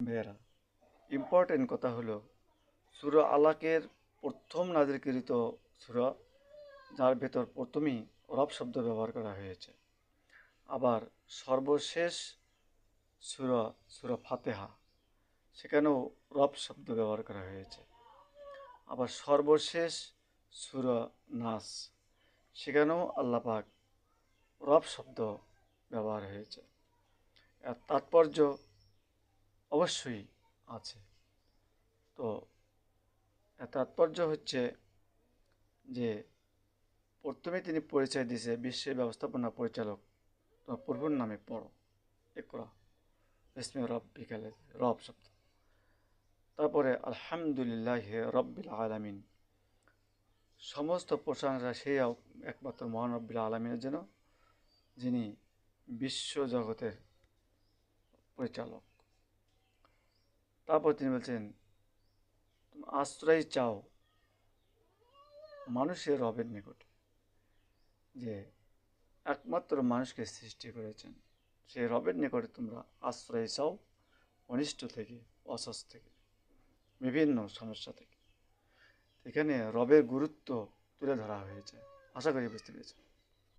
ভাইয়েরা, ইম্পর্টেন্ট কথা হলো সূরা আলাকের প্রথম নাজিলকৃত সূরা, যার ভেতর প্রথমেই রব শব্দ ব্যবহার করা হয়েছে। আবার সর্বশেষ সূরা, সূরা ফাতিহা, সেখানেও রব শব্দ ব্যবহার করা হয়েছে। আবার সর্বশেষ সূরা নাস, সেখানেও আল্লাহ পাক রব শব্দ ব্যবহার হয়েছে। এর তাৎপর্য অবশ্যই আছে। তো এর তাৎপর্য হচ্ছে যে প্রথমে তিনি পরিচয় দিয়েছে বিশ্বের ব্যবস্থাপনা পরিচালক, তোমার প্রভুর নামে পড়ো, ইকরা বিসমি রব্বিকাল রব শব্দ। তারপরে আলহামদুলিল্লাহ রব্বিল আলামিন, সমস্ত প্রশংসা সেই একমাত্র মহান রব্বিল আলামিনের জন্য, যিনি বিশ্ব জগতের পরিচালক। তারপর তিনি বলছেন তুমি আশ্রয় চাও মানুষের রবের নিকটে, যে একমাত্র মানুষকে সৃষ্টি করেছেন সেই রবের নিকটে তোমরা আশ্রয় চাও, অনিষ্ট থেকে, অস্বস্তি থেকে, বিভিন্ন সমস্যা থেকে। এখানে রবের গুরুত্ব তুলে ধরা হয়েছে, আশা করি বুঝতে পেরেছেন।